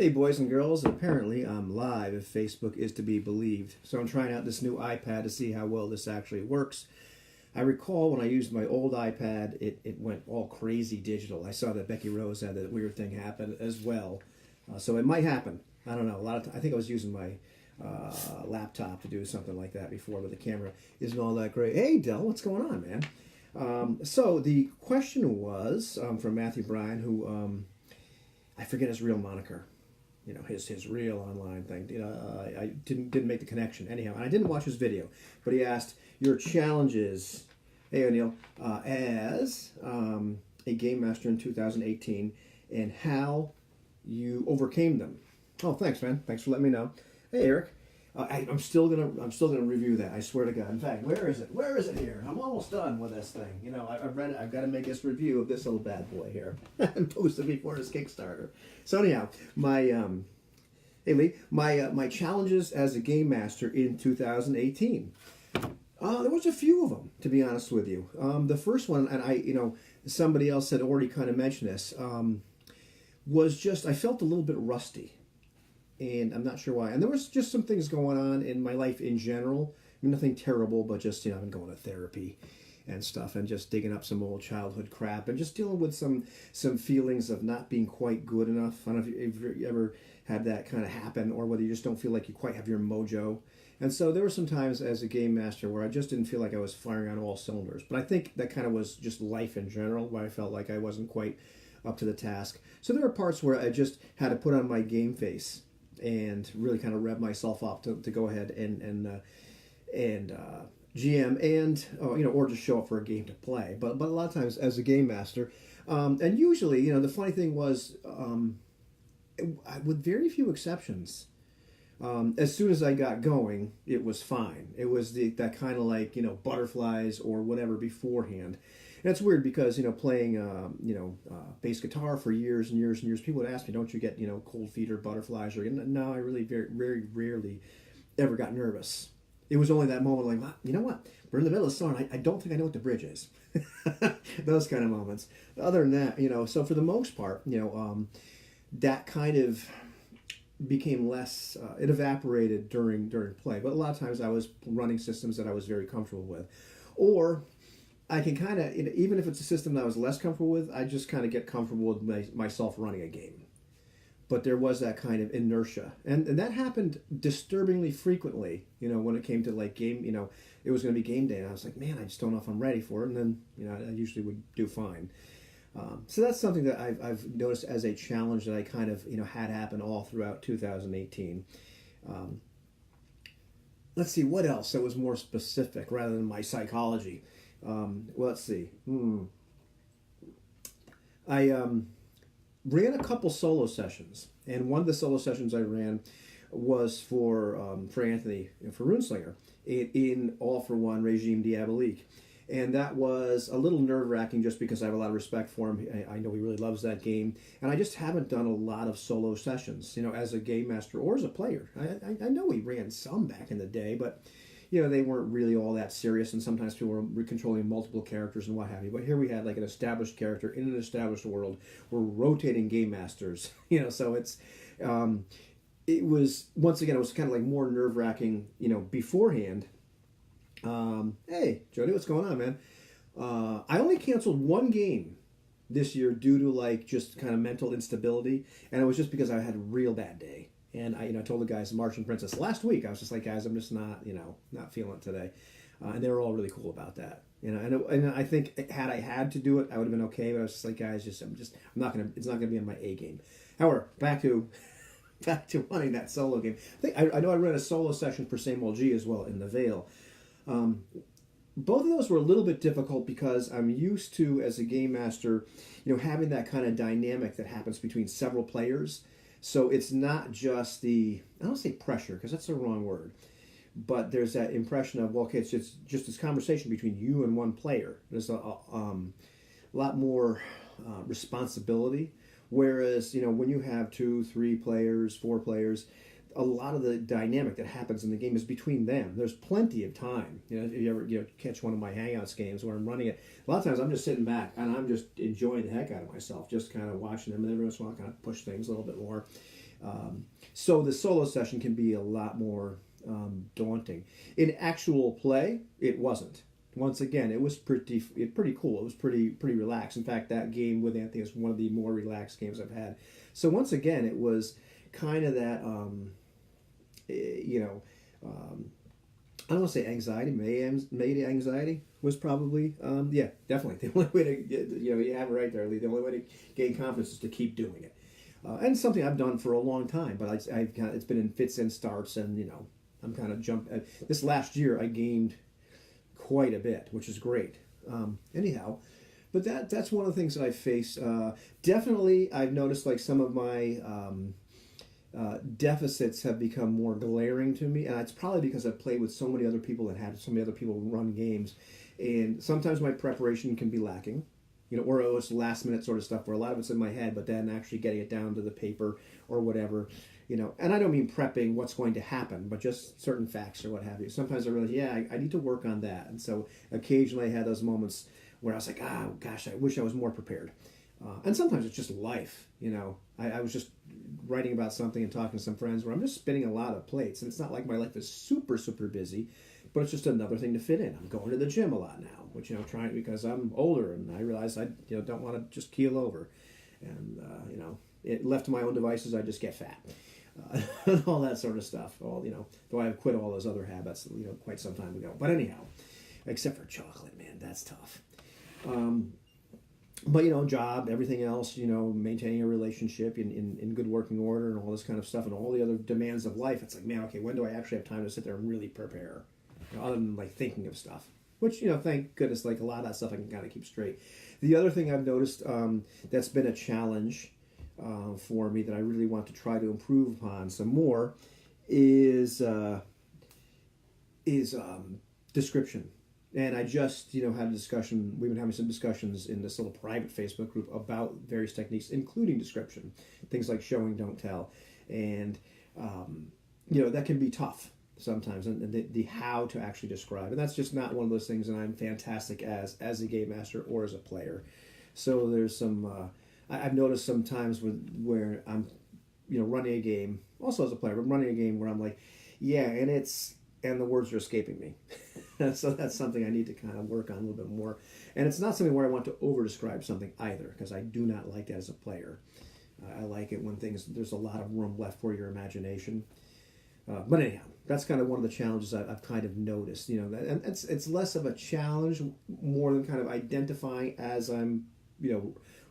Hey, boys and girls, apparently I'm live if Facebook is to be believed. So I'm trying out this new iPad to see how well this actually works. I recall when I used my old iPad, it went all crazy digital. I saw that Becky Rose had that weird thing happen as well. So it might happen. I don't know. I think I was using my laptop to do something like that before, but the camera isn't all that great. Hey, Del, what's going on, man? So the question was from Matthew Bryan, who I forget his real moniker. You know, his real online thing. I didn't make the connection anyhow, and I didn't watch his video, but he asked your challenges, hey O'Neill, as a game master in 2018, and how you overcame them. Oh, thanks, man. Thanks for letting me know. Hey, Eric. I'm still gonna review that. I swear to God. In fact, where is it? Where is it here? I'm almost done with this thing. You know, I've read it. I've got to make this review of this little bad boy here and post it before his Kickstarter. So anyhow, my hey Lee, my challenges as a game master in 2018. There was a few of them, to be honest with you. The first one, and somebody else had already kind of mentioned this, was just I felt a little bit rusty. And I'm not sure why. And there was just some things going on in my life in general. I mean, nothing terrible, but just, I've been going to therapy and stuff and just digging up some old childhood crap and just dealing with some feelings of not being quite good enough. I don't know if you ever had that kind of happen or whether you just don't feel like you quite have your mojo. And so there were some times as a game master where I just didn't feel like I was firing on all cylinders. But I think that kind of was just life in general, where I felt like I wasn't quite up to the task. So there were parts where I just had to put on my game face and really kind of rev myself up to go ahead and GM and or just show up for a game to play. But a lot of times as a game master, and usually the funny thing was, with very few exceptions, as soon as I got going, it was fine. It was that kind of like butterflies or whatever beforehand. And it's weird because, playing, bass guitar for years and years and years, people would ask me, don't you get, cold feet or butterflies? Or no, I really very, very rarely ever got nervous. It was only that moment like, you know what? We're in the middle of the song. I don't think I know what the bridge is. Those kind of moments. Other than that, so for the most part, that kind of became less, it evaporated during play. But a lot of times I was running systems that I was very comfortable with. Or I can kind of, even if it's a system that I was less comfortable with, I just kind of get comfortable with myself running a game. But there was that kind of inertia. And that happened disturbingly frequently, when it came to like game, it was going to be game day. And I was like, man, I just don't know if I'm ready for it. And then, I usually would do fine. So that's something that I've noticed as a challenge that I kind of, had happen all throughout 2018. Let's see, what else that was more specific rather than my psychology. Let's see. I ran a couple solo sessions, and one of the solo sessions I ran was for Anthony, for Runeslinger, in All for One Regime Diabolique. And that was a little nerve-wracking just because I have a lot of respect for him. I know he really loves that game. And I just haven't done a lot of solo sessions, as a game master or as a player. I know he ran some back in the day, but they weren't really all that serious, and sometimes people were controlling multiple characters and what have you. But here we had like an established character in an established world. We're rotating game masters, so it was, once again, it was kind of like more nerve-wracking, beforehand. Hey, Jody, what's going on, man? I only canceled one game this year due to like just kind of mental instability, and it was just because I had a real bad day. And I told the guys, Martian Princess, last week, I was just like, guys, I'm just not, not feeling it today. And they were all really cool about that. And I think had I had to do it, I would have been okay. But I was just like, guys, it's not gonna be on my A game. However, back to running that solo game. I know I ran a solo session for Same Old G as well in the Vale. Both of those were a little bit difficult because I'm used to, as a game master, having that kind of dynamic that happens between several players. So it's not just I don't say pressure because that's the wrong word, but there's that impression of, well, okay, it's just this conversation between you and one player. There's a lot more responsibility. Whereas, when you have 2, 3 players, 4 players, a lot of the dynamic that happens in the game is between them. There's plenty of time. If you ever catch one of my Hangouts games where I'm running it, a lot of times I'm just sitting back and I'm just enjoying the heck out of myself, just kind of watching them, and every once in a while kind of push things a little bit more. So the solo session can be a lot more daunting. In actual play, it wasn't. Once again, it was pretty cool. It was pretty relaxed. In fact, that game with Anthony is one of the more relaxed games I've had. So once again, it was kind of that, I don't want to say anxiety. Maybe anxiety was probably, yeah, definitely. The only way to get, you have it right there, Lee. The only way to gain confidence is to keep doing it. And something I've done for a long time, but it's been in fits and starts, and, I'm kind of this last year, I gained quite a bit, which is great. Anyhow, but that's one of the things that I face. Definitely, I've noticed like some of my deficits have become more glaring to me, and it's probably because I've played with so many other people that had so many other people run games, and sometimes my preparation can be lacking, or it's last minute sort of stuff where a lot of it's in my head, but then actually getting it down to the paper or whatever, and I don't mean prepping what's going to happen, but just certain facts or what have you. Sometimes I realize, I need to work on that, and so occasionally I had those moments where I was like, oh gosh, I wish I was more prepared. And sometimes it's just life, I was just writing about something and talking to some friends where I'm just spinning a lot of plates. And it's not like my life is super, super busy, but it's just another thing to fit in. I'm going to the gym a lot now, which, trying because I'm older and I realize I don't want to just keel over. And, left to my own devices, I just get fat. And all that sort of stuff. Though I have quit all those other habits, quite some time ago. But anyhow, except for chocolate, man, that's tough. But, job, everything else, maintaining a relationship in good working order and all this kind of stuff and all the other demands of life. It's like, man, okay, when do I actually have time to sit there and really prepare? Other than, like, thinking of stuff. Which, thank goodness, like, a lot of that stuff I can kind of keep straight. The other thing I've noticed that's been a challenge for me that I really want to try to improve upon some more is description. And I just, had a discussion. We've been having some discussions in this little private Facebook group about various techniques, including description, things like showing, don't tell, and that can be tough sometimes, and the how to actually describe. And that's just not one of those things that I'm fantastic as a game master or as a player. So there's some. I've noticed some times where I'm, running a game, also as a player, but running a game where I'm like, and the words are escaping me. So that's something I need to kind of work on a little bit more. And it's not something where I want to over-describe something either, because I do not like that as a player. I like it when there's a lot of room left for your imagination. But anyhow, that's kind of one of the challenges I've kind of noticed. And it's less of a challenge, more than kind of identifying as I'm,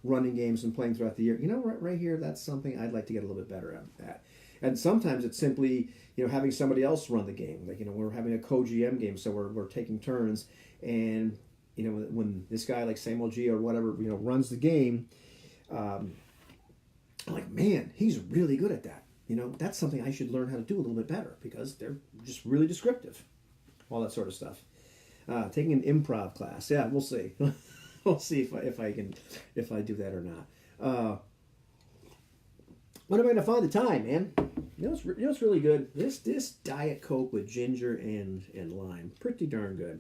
running games and playing throughout the year. Right here, that's something I'd like to get a little bit better at. And sometimes it's simply, having somebody else run the game. Like, we're having a co-GM game, so we're taking turns. And, when this guy like Samuel G or whatever, runs the game, I'm like, man, he's really good at that. That's something I should learn how to do a little bit better because they're just really descriptive. All that sort of stuff. Taking an improv class. Yeah, we'll see. We'll see if I do that or not. When am I going to find the time, man? It's really good. This Diet Coke with ginger and lime, pretty darn good.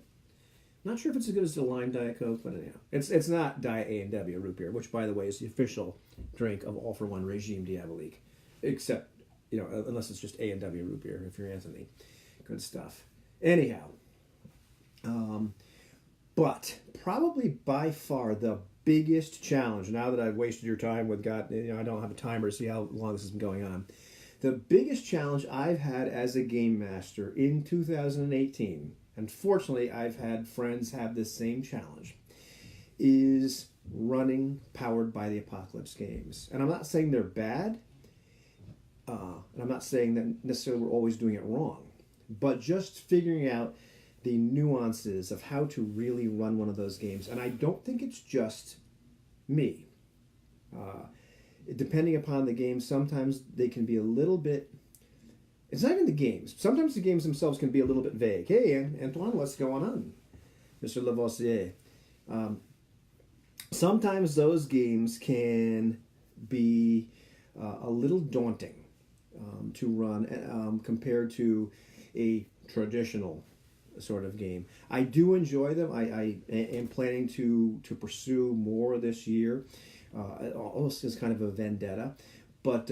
Not sure if it's as good as the lime Diet Coke, but anyhow, it's not Diet A&W root beer, which by the way is the official drink of All for One Regime Diabolique, except unless it's just A&W root beer. If you're Anthony, good stuff. Anyhow, but probably by far the biggest challenge, now that I've wasted your time with I don't have a timer to see how long this has been going on. The biggest challenge I've had as a game master in 2018, and fortunately I've had friends have this same challenge, is running Powered by the Apocalypse games. And I'm not saying they're bad, and I'm not saying that necessarily we're always doing it wrong, but just figuring out the nuances of how to really run one of those games. And I don't think it's just me. Depending upon the game, sometimes they can be a little bit... It's not even the games. Sometimes the games themselves can be a little bit vague. Hey, Antoine, what's going on? Mr. Lavoisier. Sometimes those games can be a little daunting to run compared to a traditional sort of game. I do enjoy them. I am planning to pursue more this year, almost as kind of a vendetta. But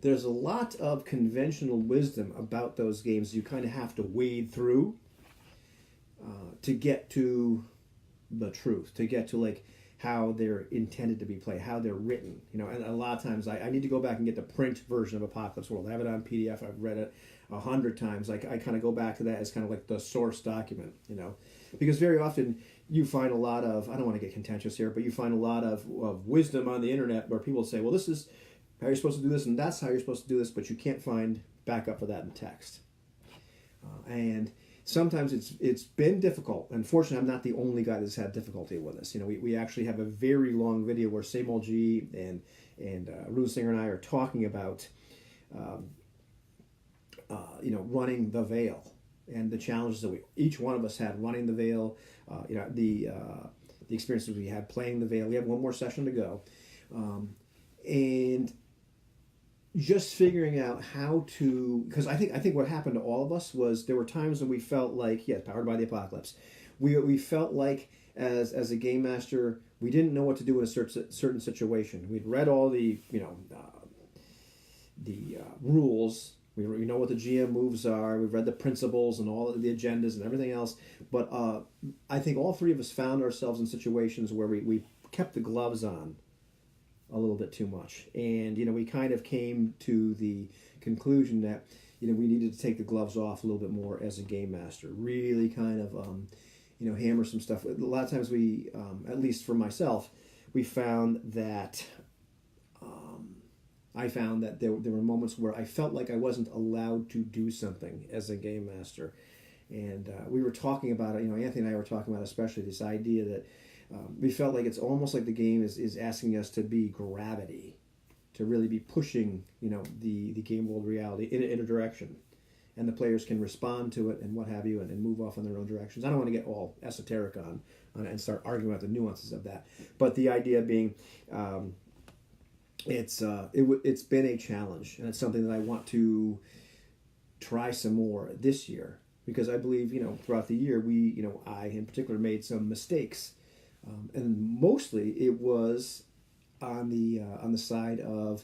there's a lot of conventional wisdom about those games you kind of have to wade through to get to the truth, to get to like how they're intended to be played, how they're written. And a lot of times I need to go back and get the print version of Apocalypse World. I have it on PDF. I've read it 100 times. I kind of go back to that as kind of like the source document, because very often you find a lot of, I don't want to get contentious here, but you find a lot of wisdom on the internet where people say, well, this is how you're supposed to do this, and that's how you're supposed to do this, but you can't find backup for that in text. And sometimes it's been difficult. Unfortunately, I'm not the only guy that's had difficulty with this. We actually have a very long video where Same Old G and Runesinger and I are talking about running the Veil and the challenges that each one of us had running the Veil. The experiences we had playing the Veil. We have one more session to go, and just figuring out how to, because I think what happened to all of us was there were times when we felt like, powered by the apocalypse, we felt like as a game master we didn't know what to do in a certain situation. We'd read all the rules. We know what the GM moves are. We've read the principles and all of the agendas and everything else. But I think all three of us found ourselves in situations where we kept the gloves on a little bit too much. And, we kind of came to the conclusion that, we needed to take the gloves off a little bit more as a game master. Really kind of, hammer some stuff. A lot of times we, at least for myself, we found that I found that there were moments where I felt like I wasn't allowed to do something as a game master. And we were talking about it, Anthony and I were talking about especially this idea that we felt like it's almost like the game is asking us to be gravity, to really be pushing, the game world reality in a direction. And the players can respond to it and what have you and move off in their own directions. I don't want to get all esoteric on it and start arguing about the nuances of that. But the idea being... It's been a challenge, and it's something that I want to try some more this year, because I believe throughout the year I in particular made some mistakes, and mostly it was on the side of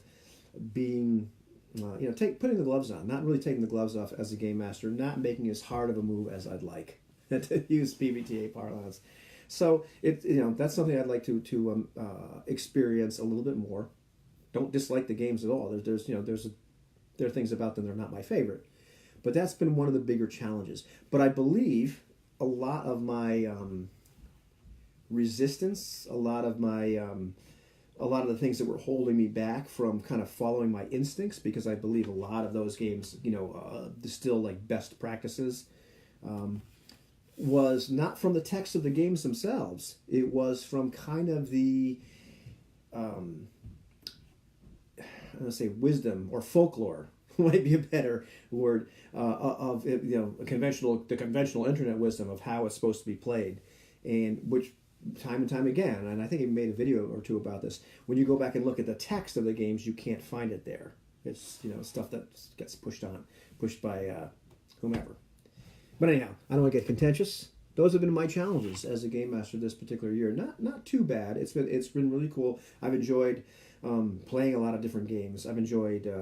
being putting the gloves on, not really taking the gloves off as a game master, not making as hard of a move as I'd like, to use PBTA parlance. So that's something I'd like to experience a little bit more. Don't dislike the games at all. There are things about them that are not my favorite, but that's been one of the bigger challenges. But I believe a lot of my resistance, a lot of the things that were holding me back from kind of following my instincts, because I believe a lot of those games, distill like best practices, was not from the text of the games themselves. It was from kind of the I'm going to say wisdom or folklore might be a better word of the conventional internet wisdom of how it's supposed to be played, and which time and time again, and I think I made a video or two about this. When you go back and look at the text of the games, you can't find it there. It's stuff that gets pushed by whomever. But anyhow, I don't want to get contentious. Those have been my challenges as a game master this particular year. Not too bad. It's been really cool. I've enjoyed playing a lot of different games. I've enjoyed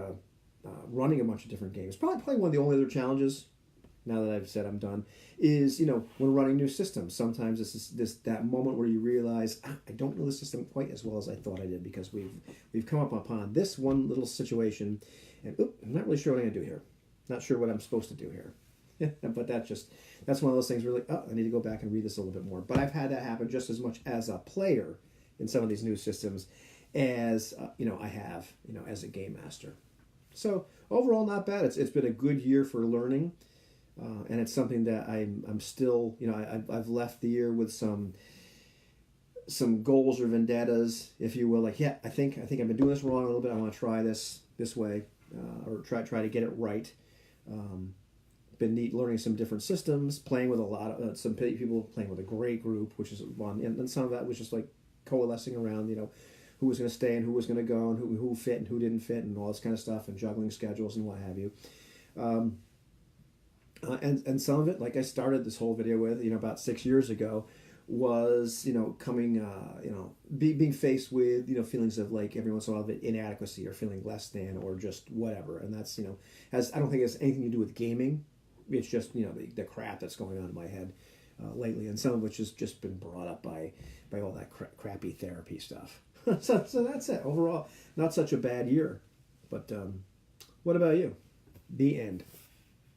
running a bunch of different games. Probably one of the only other challenges, now that I've said I'm done, is when running new systems. Sometimes it's that moment where you realize I don't know the system quite as well as I thought I did, because we've come up upon this one little situation, and I'm not really sure what I'm going to do here. Not sure what I'm supposed to do here. But that's one of those things where like, I need to go back and read this a little bit more. But I've had that happen just as much as a player in some of these new systems as I have as a game master. So overall, not bad. It's been a good year for learning, and it's something that I'm still I've left the year with some goals or vendettas, if you will. Like, I think I've been doing this wrong a little bit. I want to try this way, or try to get it right. Been neat learning some different systems, playing with a lot of some people, playing with a great group, which is fun. And some of that was just like coalescing around who was going to stay and who was going to go, and who fit and who didn't fit, and all this kind of stuff, and juggling schedules and what have you. And some of it, like I started this whole video with, about 6 years ago, was, coming, being faced with, feelings of like every once in a while of inadequacy or feeling less than or just whatever. And that's, I don't think it has anything to do with gaming. It's just, the crap that's going on in my head lately, and some of which has just been brought up by all that crappy therapy stuff. So that's it. Overall, not such a bad year. But what about you? The end.